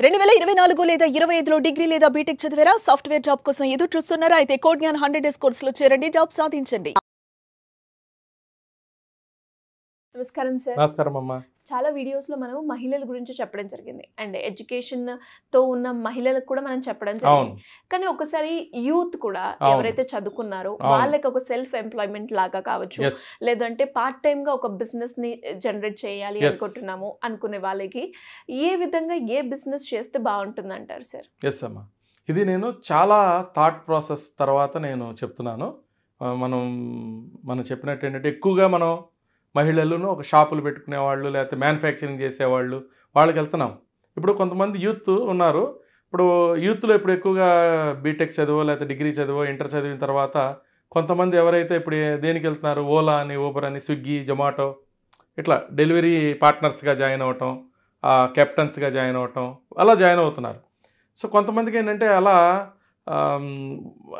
2024 లేదా 25లో డిగ్రీ లేదా బీటెక్ చదివారా? సాఫ్ట్వేర్ జాబ్ కోసం ఎదురు చూస్తున్నారా? అయితే కోడ్ జ్ఞాన్ 100 డేస్ కోర్సులో చేరండి, జాబ్ సాధించండి. నమస్కారం సార్. నమస్కారం అమ్మా. చాలా వీడియోస్లో మనం మహిళల గురించి చెప్పడం జరిగింది అండ్ ఎడ్యుకేషన్తో ఉన్న మహిళలకు కూడా మనం చెప్పడం జరిగింది. కానీ ఒకసారి యూత్ కూడా ఎవరైతే చదువుకున్నారో వాళ్ళకి ఒక సెల్ఫ్ ఎంప్లాయ్మెంట్ లాగా కావచ్చు, లేదంటే పార్ట్ టైమ్గా ఒక బిజినెస్ని జనరేట్ చేయాలి అనుకుంటున్నాము అనుకునే వాళ్ళకి ఏ విధంగా ఏ బిజినెస్ చేస్తే బాగుంటుంది అంటారు సార్? ఎస్ అమ్మా, ఇది నేను చాలా థాట్ ప్రాసెస్ తర్వాత నేను చెప్తున్నాను. మనం చెప్పినట్టు ఏంటంటే ఎక్కువగా మనం మహిళలను ఒక షాపులు పెట్టుకునే వాళ్ళు లేకపోతే మ్యానుఫ్యాక్చరింగ్ చేసేవాళ్ళు వాళ్ళకి వెళ్తున్నాం. ఇప్పుడు కొంతమంది యూత్ ఉన్నారు. ఇప్పుడు యూత్లో ఇప్పుడు ఎక్కువగా బీటెక్ చదివో లేకపోతే డిగ్రీ చదివో ఇంటర్ చదివిన తర్వాత కొంతమంది ఎవరైతే ఇప్పుడు దేనికి వెళ్తున్నారు, ఓలా అని, ఊబర్ అని, స్విగ్గీ, జొమాటో ఇట్లా డెలివరీ పార్ట్నర్స్గా జాయిన్ అవ్వటం, కెప్టెన్స్గా జాయిన్ అవ్వటం, అలా జాయిన్ అవుతున్నారు. సో కొంతమందికి ఏంటంటే అలా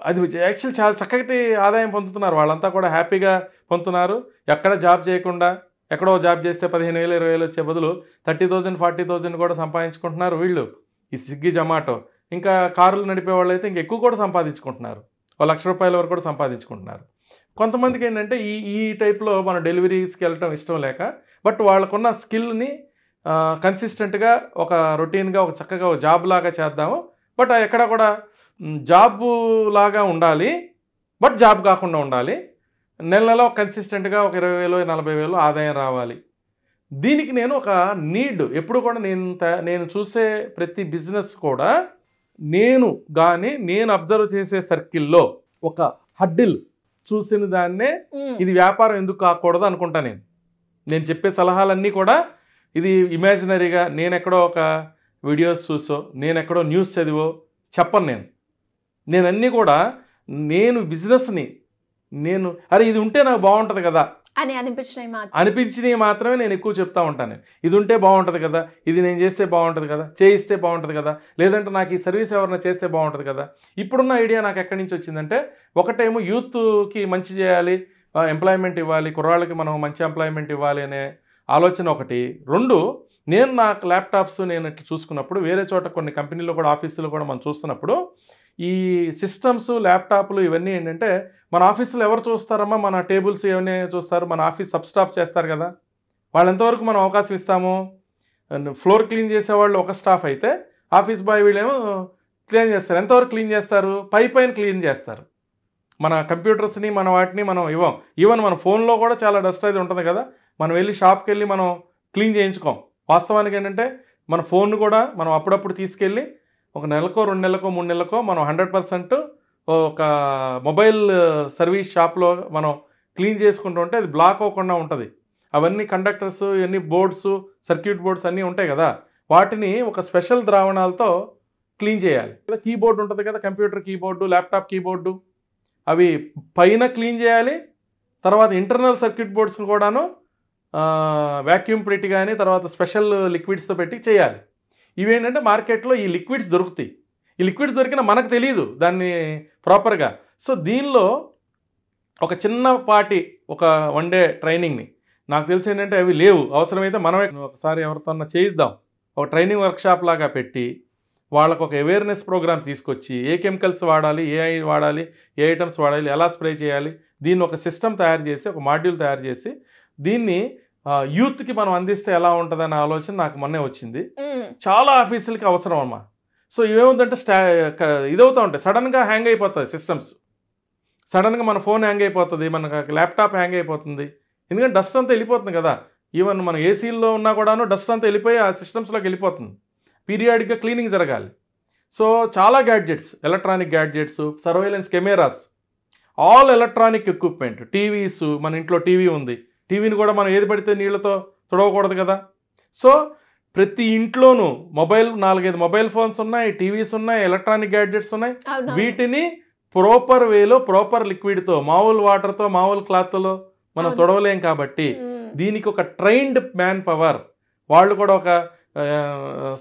అది యాక్చువల్ చాలా చక్కటి ఆదాయం పొందుతున్నారు. వాళ్ళంతా కూడా హ్యాపీగా పొందుతున్నారు. ఎక్కడ జాబ్ చేయకుండా ఎక్కడో జాబ్ చేస్తే 15,000 20,000 వచ్చే బదులు 30,000 40,000 కూడా సంపాదించుకుంటున్నారు వీళ్ళు. ఈ స్విగ్గీ, జొమాటో ఇంకా కారులు నడిపే వాళ్ళు అయితే ఇంకా ఎక్కువ కూడా సంపాదించుకుంటున్నారు. ₹1,00,000 వరకు కూడా సంపాదించుకుంటున్నారు. కొంతమందికి ఏంటంటే ఈ టైప్లో మన డెలివరీస్కి వెళ్ళటం ఇష్టం లేక, బట్ వాళ్ళకున్న స్కిల్ని కన్సిస్టెంట్గా ఒక రొటీన్గా ఒక చక్కగా ఒక జాబ్ లాగా చేద్దాము, బట్ ఎక్కడ కూడా జాబ్ లాగా ఉండాలి, బట్ జాబ్ కాకుండా ఉండాలి. నెల కన్సిస్టెంట్గా ఒక 20,000 40,000 ఆదాయం రావాలి. దీనికి నేను ఒక నీడ్ ఎప్పుడు కూడా నేను చూసే ప్రతి బిజినెస్ కూడా నేను అబ్జర్వ్ చేసే సర్కిల్లో ఒక హడ్డిల్ చూసిన దాన్నే ఇది వ్యాపారం ఎందుకు కాకూడదు అనుకుంటా. నేను చెప్పే సలహాలన్నీ కూడా ఇది ఇమాజినరీగా నేను ఎక్కడో ఒక వీడియోస్ చూసో నేను ఎక్కడో న్యూస్ చదివో చెప్పను. నేను అన్నీ కూడా నేను బిజినెస్ని అరే ఇది ఉంటే నాకు బాగుంటుంది కదా అని అనిపించినవి మాత్రమే నేను ఎక్కువ చెప్తా ఉంటాను. ఇది ఉంటే బాగుంటుంది కదా, ఇది నేను చేస్తే బాగుంటుంది కదా, చేయిస్తే బాగుంటుంది కదా, లేదంటే నాకు ఈ సర్వీస్ ఎవరైనా చేస్తే బాగుంటుంది కదా. ఇప్పుడున్న ఐడియా నాకు ఎక్కడి నుంచి వచ్చిందంటే, ఒకటేమో యూత్కి మంచి చేయాలి, ఎంప్లాయ్మెంట్ ఇవ్వాలి, కుర్రాళ్ళకి మనం మంచి ఎంప్లాయ్మెంట్ ఇవ్వాలి అనే ఆలోచన ఒకటి. రెండు, నేను నాకు ల్యాప్టాప్స్ నేను ఇట్లా చూసుకున్నప్పుడు వేరే చోట కొన్ని కంపెనీలో కూడా ఆఫీసులో కూడా మనం చూస్తున్నప్పుడు ఈ సిస్టమ్స్, ల్యాప్టాప్లు ఇవన్నీ ఏంటంటే మన ఆఫీసులో ఎవరు చూస్తారమ్మా, మన టేబుల్స్ ఇవన్నీ చూస్తారు, మన ఆఫీస్ సబ్స్టాఫ్ చేస్తారు కదా, వాళ్ళు ఎంతవరకు మనం అవకాశం ఇస్తాము? ఫ్లోర్ క్లీన్ చేసేవాళ్ళు ఒక స్టాఫ్ అయితే ఆఫీస్ బాయ్ వీళ్ళేమో క్లీన్ చేస్తారు. ఎంతవరకు క్లీన్ చేస్తారు? పైన క్లీన్ చేస్తారు. మన కంప్యూటర్స్ని మన వాటిని మనం ఈవెన్ మన ఫోన్లో కూడా చాలా డస్ట్ అయితే ఉంటుంది కదా, మనం వెళ్ళి షాప్కి వెళ్ళి మనం క్లీన్ చేయించుకోం. వాస్తవానికి ఏంటంటే మన ఫోన్ కూడా మనం అప్పుడప్పుడు తీసుకెళ్ళి ఒక నెలకో 2 నెలలకో 3 నెలలకో మనం 100% ఒక మొబైల్ సర్వీస్ షాప్లో మనం క్లీన్ చేసుకుంటూ ఉంటే అది బ్లాక్ అవ్వకుండా ఉంటుంది. అవన్నీ కండక్టర్స్, ఇవన్నీ బోర్డ్స్, సర్క్యూట్ బోర్డ్స్ అన్నీ ఉంటాయి కదా, వాటిని ఒక స్పెషల్ ద్రావణాలతో క్లీన్ చేయాలి. కీబోర్డు ఉంటుంది కదా, కంప్యూటర్ కీబోర్డు, ల్యాప్టాప్ కీబోర్డు, అవి పైన క్లీన్ చేయాలి. తర్వాత ఇంటర్నల్ సర్క్యూట్ బోర్డ్స్ని కూడాను వ్యాక్యూమ్ పెట్టి కానీ తర్వాత స్పెషల్ లిక్విడ్స్తో పెట్టి చేయాలి. ఇవేంటంటే మార్కెట్లో ఈ లిక్విడ్స్ దొరుకుతాయి. ఈ లిక్విడ్స్ దొరికినా మనకు తెలియదు దాన్ని ప్రాపర్గా. సో దీనిలో ఒక చిన్నపాటి ఒక 1 డే ట్రైనింగ్ని, నాకు తెలిసి ఏంటంటే అవి లేవు, అవసరమైతే మనమే ఒకసారి ఎవరితో చేయిద్దాం, ఒక ట్రైనింగ్ వర్క్షాప్ లాగా పెట్టి వాళ్ళకు ఒక అవేర్నెస్ ప్రోగ్రామ్ తీసుకొచ్చి ఏ కెమికల్స్ వాడాలి, వాడాలి, ఏ ఐటమ్స్ వాడాలి, ఎలా స్ప్రే చేయాలి, దీన్ని ఒక సిస్టమ్ తయారు చేసి ఒక మాడ్యూల్ తయారు చేసి దీన్ని యూత్కి మనం అందిస్తే ఎలా ఉంటుందనే ఆలోచన నాకు మొన్నే వచ్చింది. చాలా ఆఫీసులకి అవసరం అమ్మా. సో ఇవేముందంటే ఇదవుతూ ఉంటాయి, సడన్గా హ్యాంగ్ అయిపోతుంది సిస్టమ్స్, సడన్గా మన ఫోన్ హ్యాంగ్ అయిపోతుంది, మనకు ల్యాప్టాప్ హ్యాంగ్ అయిపోతుంది. ఎందుకంటే డస్ట్ అంతా వెళ్ళిపోతుంది కదా, ఈవెన్ మన ఏసీల్లో ఉన్నా కూడాను డస్ట్ అంతా వెళ్ళిపోయి ఆ సిస్టమ్స్లోకి వెళ్ళిపోతుంది. పీరియాడిక్గా క్లీనింగ్ జరగాలి. సో చాలా gadgets, electronic gadgets, surveillance cameras, all electronic equipment, TVs, మన ఇంట్లో టీవీ ఉంది, టీవీని కూడా మనం ఏది పడితే నీళ్ళతో తుడవకూడదు కదా. సో ప్రతి ఇంట్లోనూ 4-5 మొబైల్ ఫోన్స్ ఉన్నాయి, టీవీస్ ఉన్నాయి, ఎలక్ట్రానిక్ గ్యాడ్జెట్స్ ఉన్నాయి. వీటిని ప్రాపర్ వేలో ప్రాపర్ లిక్విడ్తో, మామూలు వాటర్తో, మామూలు క్లాత్తో మనం తుడవలేం కాబట్టి దీనికి ఒక ట్రైన్డ్ మ్యాన్ పవర్, వాళ్ళు కూడా ఒక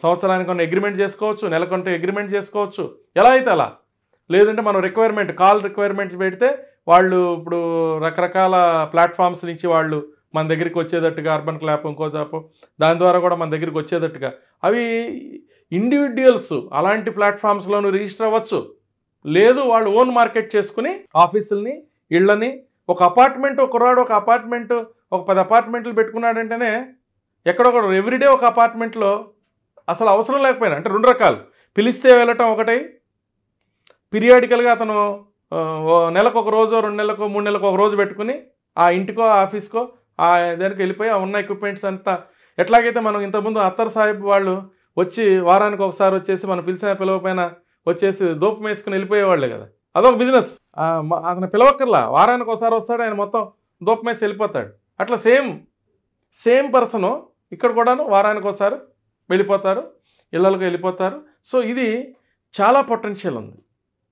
సంవత్సరానికి కొన్ని అగ్రిమెంట్ చేసుకోవచ్చు, నెలకొంటే అగ్రిమెంట్ చేసుకోవచ్చు, ఎలా అయితే అలా. లేదంటే మనం కాల్ రిక్వైర్మెంట్స్ పెడితే వాళ్ళు ఇప్పుడు రకరకాల ప్లాట్ఫామ్స్ నుంచి వాళ్ళు మన దగ్గరికి వచ్చేటట్టుగా, అర్బన్ క్లాప్ ఇంకో జాప్, దాని ద్వారా కూడా మన దగ్గరికి వచ్చేటట్టుగా అవి ఇండివిజువల్స్ అలాంటి ప్లాట్ఫామ్స్లోనూ రిజిస్టర్ అవ్వచ్చు, లేదు వాళ్ళు ఓన్ మార్కెట్ చేసుకుని ఆఫీసుల్ని, ఇళ్ళని, ఒక అపార్ట్మెంట్, ఒకరాడు ఒక అపార్ట్మెంట్, ఒక 10 అపార్ట్మెంట్లు పెట్టుకున్నాడంటేనే ఎక్కడొకడు ఎవ్రీడే ఒక అపార్ట్మెంట్లో అసలు అవసరం లేకపోయినా, అంటే 2 రకాలు, పిలిస్తే వెళ్ళటం ఒకటి, పీరియాడికల్గా అతను నెలకు ఒక రోజు, 2 నెలలకు 3 నెలలకు ఒక రోజు పెట్టుకుని ఆ ఇంటికో ఆఫీస్కో ఆ దానికి వెళ్ళిపోయి ఆ ఉన్న ఎక్విప్మెంట్స్ అంతా, ఎట్లాగైతే మనం ఇంతకుముందు అత్తర్ సాహిబ్ వాళ్ళు వచ్చి వారానికి ఒకసారి వచ్చేసి మనం పిలిచిన పిలవపైన వచ్చేసి దూపం వేసుకుని వెళ్ళిపోయేవాళ్ళే కదా, అదొక బిజినెస్. అతను పిలవక్కర్లా, వారానికి ఒకసారి వస్తాడు, ఆయన మొత్తం దూపం వేసి వెళ్ళిపోతాడు. అట్లా సేమ్ పర్సను ఇక్కడ కూడాను వారానికి ఒకసారి వెళ్ళిపోతారు, ఇళ్ళకి వెళ్ళిపోతారు. సో ఇది చాలా పొటెన్షియల్ ఉంది.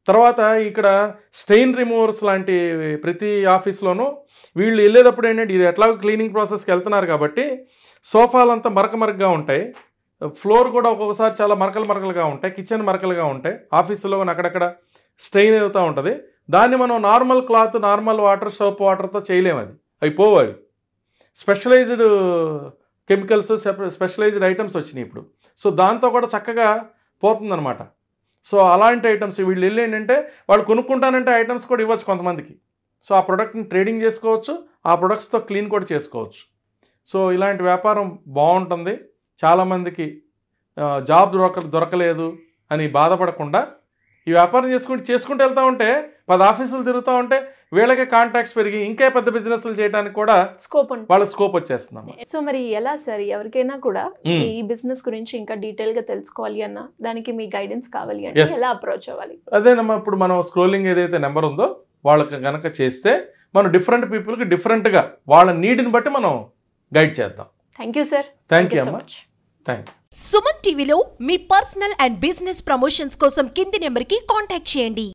తర్వాత ఇక్కడ స్టెయిన్ రిమూవర్స్ లాంటి ప్రతి ఆఫీస్లోనూ వీళ్ళు వెళ్ళేటప్పుడు ఏంటంటే, ఇది ఎట్లాగో క్లీనింగ్ ప్రాసెస్కి వెళ్తున్నారు కాబట్టి సోఫాలంతా మరకగా ఉంటాయి, ఫ్లోర్ కూడా ఒక్కొక్కసారి చాలా మరకలుగా ఉంటాయి, కిచెన్ మరకలుగా ఉంటాయి, ఆఫీసులో అక్కడక్కడ స్టెయిన్ అవుతూ ఉంటుంది. దాన్ని మనం normal cloth, normal water, soap వాటర్తో చేయలేము, అవి పోవాలి. స్పెషలైజ్డ్ కెమికల్స్, స్పెషలైజ్డ్ ఐటమ్స్ వచ్చినాయి ఇప్పుడు. సో దాంతో కూడా చక్కగా పోతుందన్నమాట. సో అలాంటి ఐటమ్స్ వీళ్ళు వెళ్ళి ఏంటంటే, వాళ్ళు కొనుక్కుంటానంటే ఐటమ్స్ కూడా ఇవ్వచ్చు కొంతమందికి. సో ఆ ప్రోడక్ట్ని ట్రేడింగ్ చేసుకోవచ్చు, ఆ ప్రొడక్ట్స్తో క్లీన్ కూడా చేసుకోవచ్చు. సో ఇలాంటి వ్యాపారం బాగుంటుంది. చాలామందికి జాబ్ దొరకలేదు అని బాధపడకుండా ఈ వ్యాపారం చేసుకుంటూ వెళ్తూ ఉంటే 10 ఆఫీసులు తిరుగుతూ ఉంటే వీళ్ళకే కాంట్రాక్ట్స్ పెరిగి ఇంకా పెద్ద బిజినెస్లు చేయడానికి కూడా వాళ్ళకి స్కోప్ వచ్చేస్తుంది. సో మరి ఎలా సార్, ఎవరికైనా కూడా ఈ బిజినెస్ గురించి ఇంకా డీటెయిల్ గా తెలుసుకోవాలి అన్న దానికి మీ గైడెన్స్ కావాలి అంటే ఎలా అప్రోచ్ అవ్వాలి? అదేనమ్మా, ఇప్పుడు మనం స్క్రోలింగ్ ఏదైతే నెంబర్ ఉందో వాళ్ళకి గనక చేస్తే మనం డిఫరెంట్ పీపుల్కి డిఫరెంట్గా వాళ్ళ నీడ్ని బట్టి మనం గైడ్ చేద్దాం. Thank you sir. Thank you అమ్మా. Thank you. సుమన్ టీవీలో మీ పర్సనల్ అండ్ బిజినెస్ ప్రమోషన్స్ కోసం కింది నెంబర్కి కాంటాక్ట్ చేయండి.